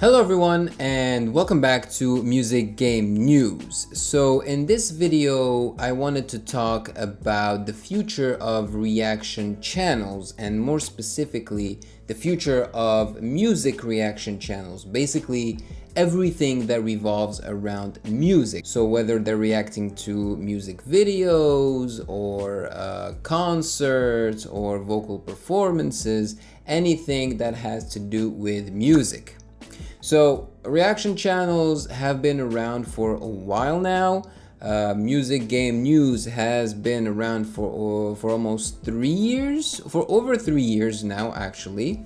Hello everyone and welcome back to Music Game News. So in this video I wanted to talk about the future of reaction channels and more specifically the future of music reaction channels. Basically everything that revolves around music. So whether they're reacting to music videos or concerts or vocal performances, anything that has to do with music. So reaction channels have been around for a while now. Music Game News has been around for almost 3 years, for over 3 years now actually.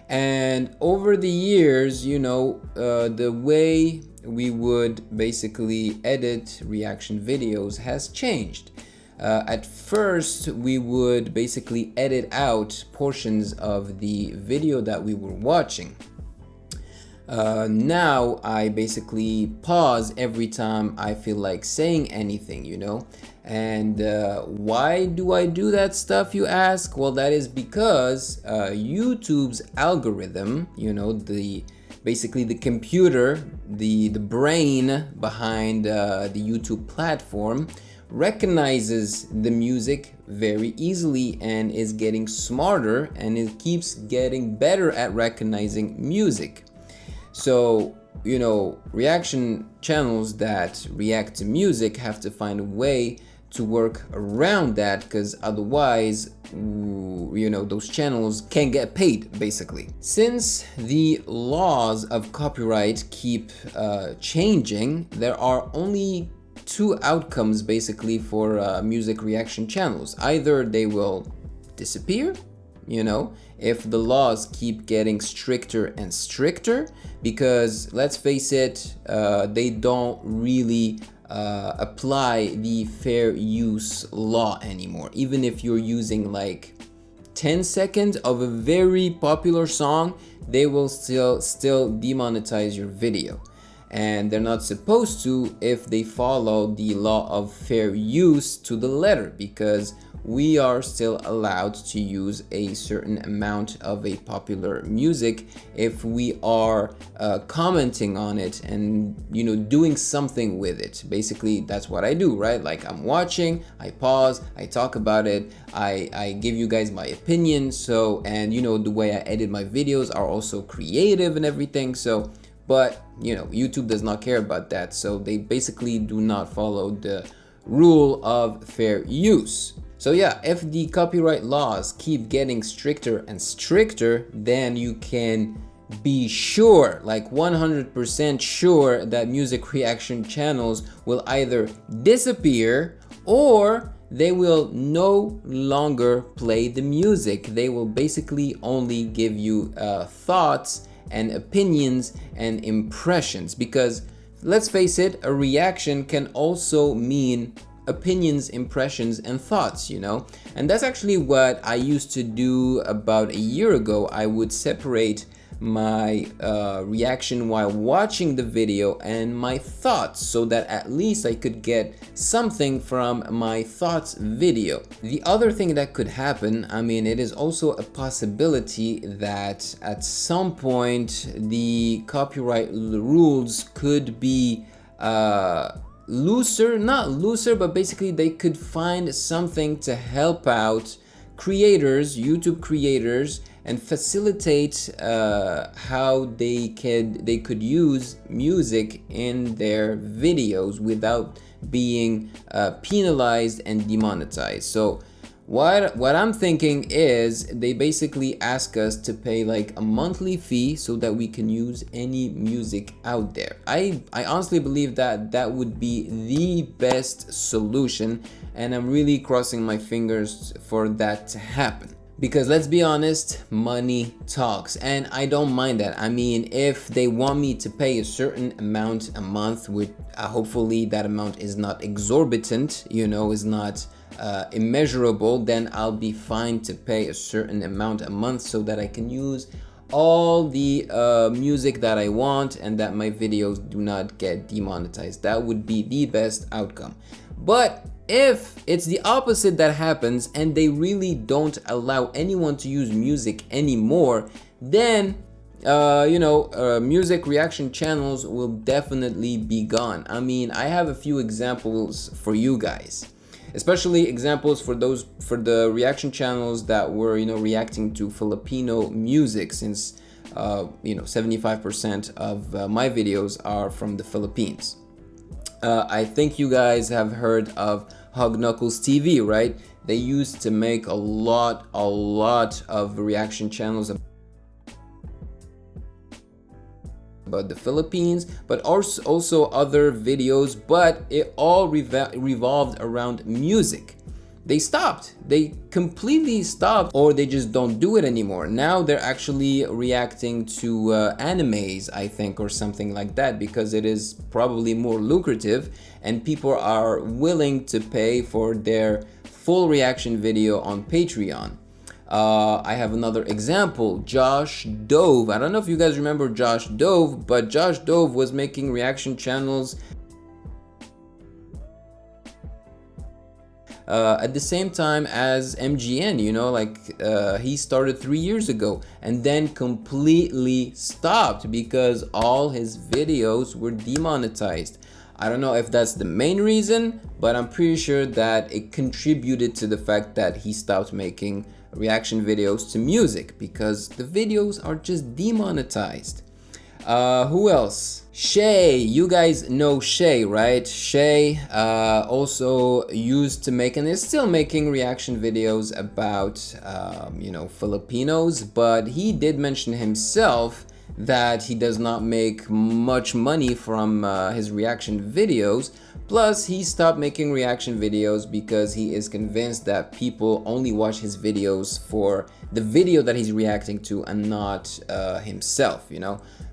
And over the years, you know, the way we would basically edit reaction videos has changed. At first, we would basically edit out portions of the video that we were watching. Now I basically pause every time I feel like saying anything, you know. And why do I do that stuff, you ask? Well, that is because YouTube's algorithm, you know, basically the computer, the brain behind the YouTube platform recognizes the music very easily and is getting smarter, and it keeps getting better at recognizing music. So, you know, reaction channels that react to music have to find a way to work around that, because otherwise, you know, those channels can't get paid, basically. Since the laws of copyright keep changing, there are only two outcomes, basically, for music reaction channels. Either they will disappear, you know, if the laws keep getting stricter and stricter, because let's face it, they don't really apply the fair use law anymore. Even if you're using like 10 seconds of a very popular song, they will still demonetize your video. And they're not supposed to if they follow the law of fair use to the letter, because we are still allowed to use a certain amount of a popular music if we are commenting on it and, you know, doing something with it. Basically, that's what I do, right? Like, I'm watching, I pause, I talk about it, I give you guys my opinion. So, and you know, the way I edit my videos are also creative and everything. So, but you know, YouTube does not care about that. So they basically do not follow the rule of fair use. So yeah, if the copyright laws keep getting stricter and stricter, then you can be sure, like 100% sure, that music reaction channels will either disappear or they will no longer play the music. They will basically only give you thoughts and opinions and impressions, because let's face it, a reaction can also mean opinions, impressions, and thoughts, you know. And that's actually what I used to do about a year ago. I would separate my reaction while watching the video and my thoughts, so that at least I could get something from my thoughts video. The other thing that could happen, I mean, it is also a possibility that at some point the copyright rules could be looser, not looser, but basically they could find something to help out creators, YouTube creators, and facilitate how they could use music in their videos without being penalized and demonetized. So what I'm thinking is they basically ask us to pay like a monthly fee so that we can use any music out there. I honestly believe that that would be the best solution, and I'm really crossing my fingers for that to happen. Because let's be honest, money talks, and I don't mind that. I mean, if they want me to pay a certain amount a month, with hopefully that amount is not exorbitant, you know, is not immeasurable, then I'll be fine to pay a certain amount a month so that I can use all the music that I want and that my videos do not get demonetized. That would be the best outcome. But if it's the opposite that happens and they really don't allow anyone to use music anymore, then music reaction channels will definitely be gone. I mean, I have a few examples for you guys, especially examples for the reaction channels that were, reacting to Filipino music, since 75% of my videos are from the Philippines. I think you guys have heard of Hug Knuckles TV, right? They used to make a lot of reaction channels about the Philippines, but also other videos, but it all revolved around music. They stopped. They completely stopped, or they just don't do it anymore. Now they're actually reacting to animes, I think, or something like that, because it is probably more lucrative and people are willing to pay for their full reaction video on Patreon. I have another example, Josh Dove. I don't know if you guys remember Josh Dove, but Josh Dove was making reaction channels at the same time as MGN, he started 3 years ago and then completely stopped because all his videos were demonetized. I don't know if that's the main reason, but I'm pretty sure that it contributed to the fact that he stopped making reaction videos to music because the videos are just demonetized. Who else? Shay, you guys know Shay, right? Shay also used to make and is still making reaction videos about Filipinos, but he did mention himself that he does not make much money from his reaction videos. Plus, he stopped making reaction videos because he is convinced that people only watch his videos for the video that he's reacting to and not himself,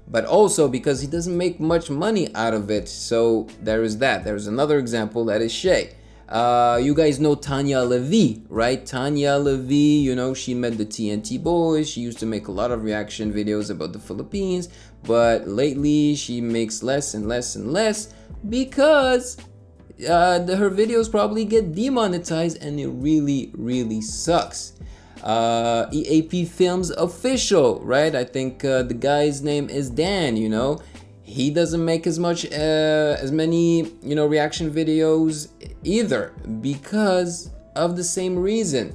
but also because he doesn't make much money out of it. So there is that. There's another example, that is Shay. You guys know Tanya Levy, right? Tanya Levy, she met the TNT boys. She used to make a lot of reaction videos about the Philippines, but lately she makes less and less and less because her videos probably get demonetized, and it really sucks. EAP Films Official, right? I think the guy's name is Dan. He doesn't make as many reaction videos either because of the same reason.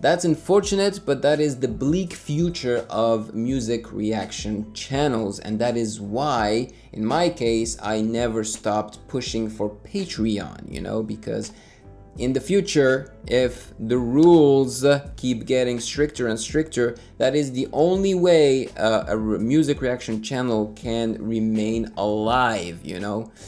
That's unfortunate, but that is the bleak future of music reaction channels, and that is why in my case I never stopped pushing for Patreon, because in the future, if the rules keep getting stricter and stricter, that is the only way a music reaction channel can remain alive,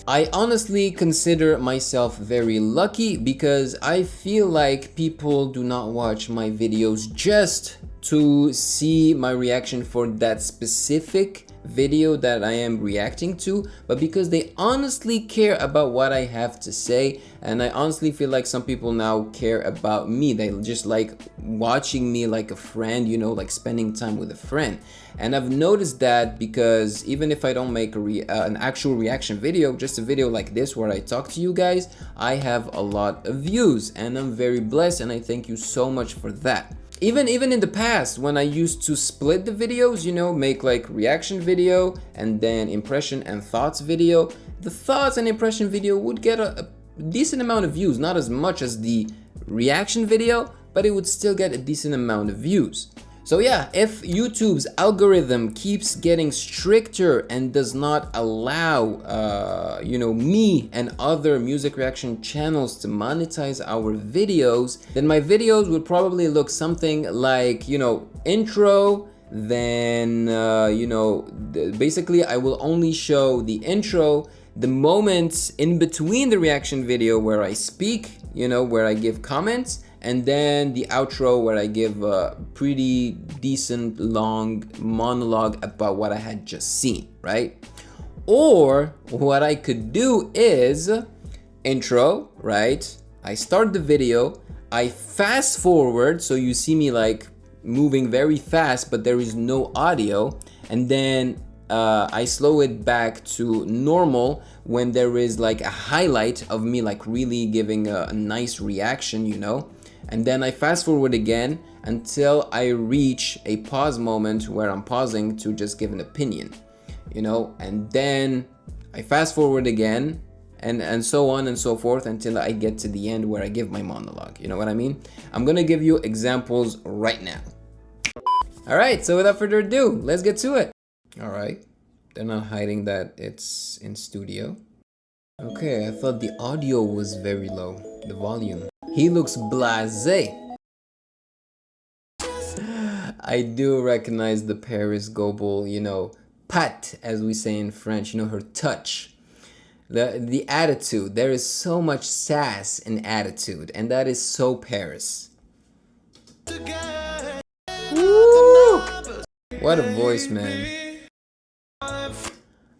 I honestly consider myself very lucky because I feel like people do not watch my videos just to see my reaction for that specific video that I am reacting to, but because they honestly care about what I have to say. And I honestly feel like some people now care about me. They just like watching me like a friend, like spending time with a friend. And I've noticed that because even if I don't make an actual reaction video, just a video like this where I talk to you guys, I have a lot of views, and I'm very blessed, and I thank you so much for that. Even in the past, when I used to split the videos, make like reaction video and then impression and thoughts video, the thoughts and impression video would get a decent amount of views, not as much as the reaction video, but it would still get a decent amount of views. So yeah, if YouTube's algorithm keeps getting stricter and does not allow, me and other music reaction channels to monetize our videos, then my videos would probably look something like, intro, then, basically I will only show the intro, the moments in between the reaction video where I speak, where I give comments, and then the outro where I give a pretty decent long monologue about what I had just seen, right? Or what I could do is intro, right? I start the video, I fast forward, so you see me like moving very fast, but there is no audio, and then I slow it back to normal when there is like a highlight of me like really giving a nice reaction, and then I fast forward again, until I reach a pause moment where I'm pausing to just give an opinion, you know, and then I fast forward again, and so on and so forth until I get to the end where I give my monologue. You know what I mean? I'm gonna give you examples right now. All right, so without further ado, let's get to it. All right, they're not hiding that it's in studio. Okay, I thought the audio was very low, the volume. He looks blasé. I do recognize the Paris Goebel, you know, patte, as we say in French, you know, her touch. The attitude. There is so much sass in attitude, and that is so Paris. Woo! What a voice, man.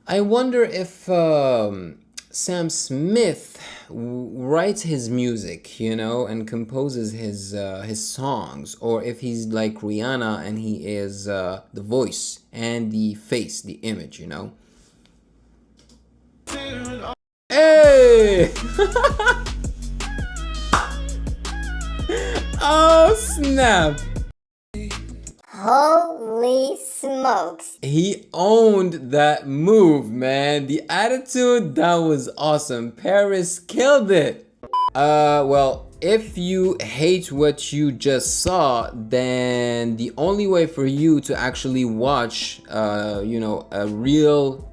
I wonder if Sam Smith writes his music, you know, and composes his songs, or if he's like Rihanna and he is the voice and the face, the image, you know. Hey! Oh snap! Holy smokes. He owned that move, man. The attitude, that was awesome. Paris killed it. Well, if you hate what you just saw, then the only way for you to actually watch, you know, a real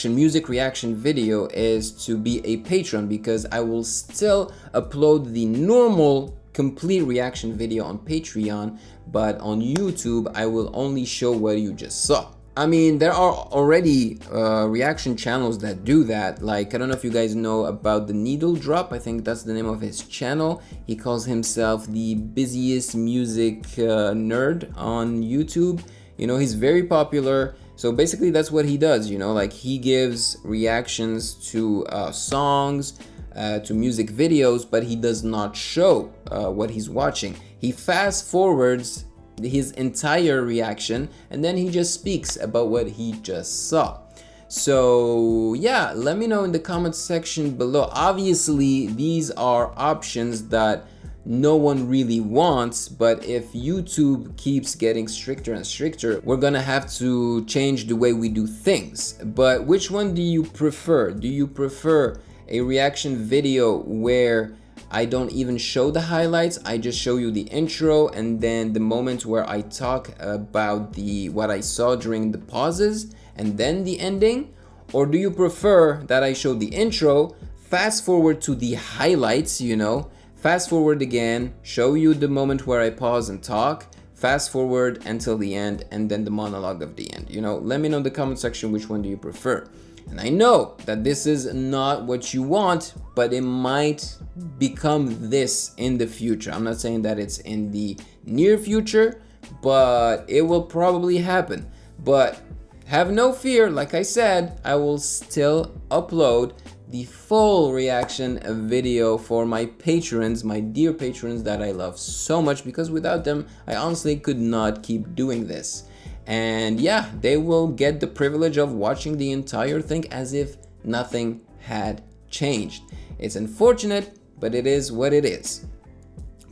music reaction video is to be a patron, because I will still upload the normal complete reaction video on Patreon, but on YouTube I will only show what you just saw. I mean, there are already reaction channels that do that. Like, I don't know if you guys know about the Needle Drop. I think that's the name of his channel. He calls himself the busiest music nerd on YouTube. You know, he's very popular. So basically that's what he does, you know, like he gives reactions to songs, to music videos, but he does not show what he's watching. He fast forwards his entire reaction and then he just speaks about what he just saw. So yeah, let me know in the comment section below. Obviously these are options that no one really wants, but if YouTube keeps getting stricter and stricter, we're gonna have to change the way we do things. But which one do you prefer? Do you prefer a reaction video where I don't even show the highlights, I just show you the intro and then the moment where I talk about what I saw during the pauses and then the ending? Or do you prefer that I show the intro, fast forward to the highlights, you know, fast forward again, show you the moment where I pause and talk, fast forward until the end, and then the monologue of the end? You know, let me know in the comment section which one do you prefer. And I know that this is not what you want, but it might become this in the future. I'm not saying that it's in the near future, but it will probably happen. But have no fear, like I said, I will still upload the full reaction video for my patrons, my dear patrons that I love so much, because without them, I honestly could not keep doing this. And yeah, they will get the privilege of watching the entire thing as if nothing had changed. It's unfortunate, but it is what it is.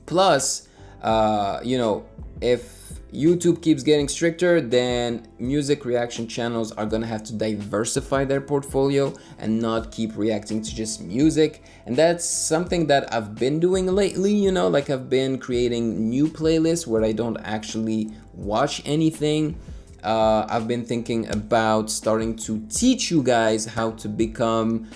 Plus, you know, if YouTube keeps getting stricter, then music reaction channels are gonna have to diversify their portfolio and not keep reacting to just music. And that's something that I've been doing lately, you know, like I've been creating new playlists where I don't actually watch anything. I've been thinking about starting to teach you guys how to become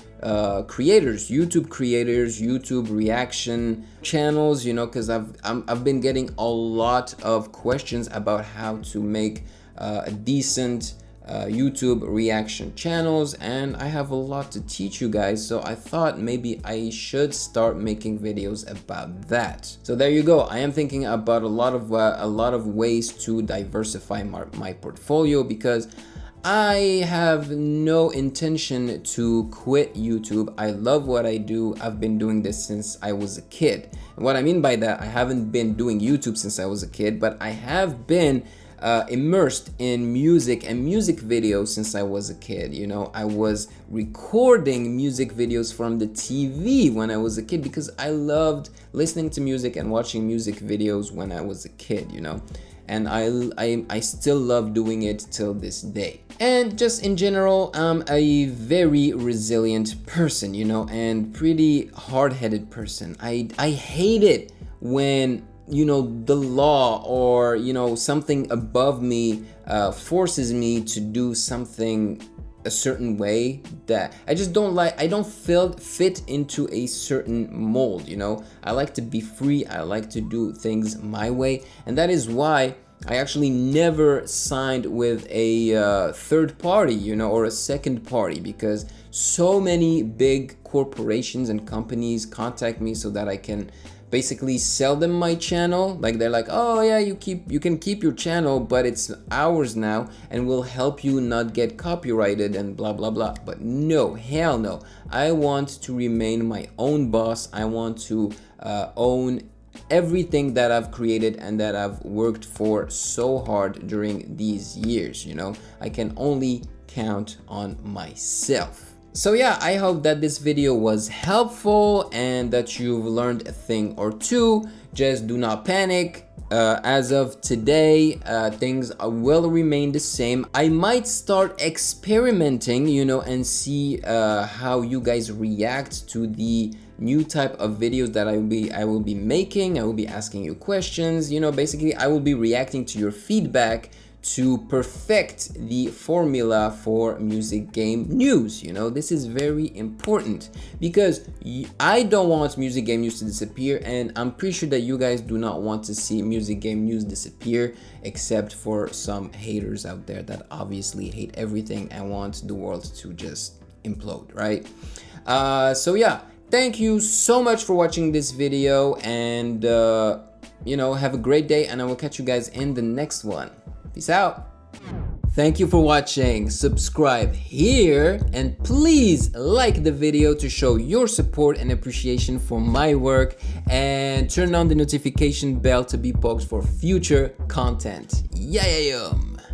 creators, YouTube reaction channels, you know, because I've been getting a lot of questions about how to make a decent YouTube reaction channels, and I have a lot to teach you guys, so I thought maybe I should start making videos about that. So there you go. I am thinking about a lot of ways to diversify my portfolio, because I have no intention to quit YouTube. I love what I do. I've been doing this since I was a kid. And what I mean by that, I haven't been doing YouTube since I was a kid, but I have been immersed in music and music videos since I was a kid. You know, I was recording music videos from the TV when I was a kid because I loved listening to music and watching music videos when I was a kid, you know. And I still love doing it till this day. And just in general, I'm a very resilient person, you know, and pretty hard-headed person. I hate it when, you know, the law or, you know, something above me forces me to do something a certain way that I just don't like. I don't fit into a certain mold, you know. I like to be free. I like to do things my way, and that is why I actually never signed with a third party, you know, or a second party, because so many big corporations and companies contact me so that I can basically sell them my channel. Like, they're like, oh yeah, you can keep your channel, but it's ours now and we'll help you not get copyrighted and blah blah blah. But no, hell no. I want to remain my own boss. I want to own everything that I've created and that I've worked for so hard during these years, you know. I can only count on myself. So yeah, I hope that this video was helpful and that you've learned a thing or two. Just do not panic. As of today, things will remain the same. I might start experimenting, you know, and see how you guys react to the new type of videos that I will be making. I will be asking you questions, you know. Basically, I will be reacting to your feedback to perfect the formula for music game news. You know, this is very important because I don't want music game news to disappear, and I'm pretty sure that you guys do not want to see music game news disappear, except for some haters out there that obviously hate everything and want the world to just implode, right? So yeah, thank you so much for watching this video, and you know, have a great day, and I will catch you guys in the next one. Peace out. Thank you for watching. Subscribe here and please like the video to show your support and appreciation for my work, and turn on the notification bell to be poked for future content. Yeah.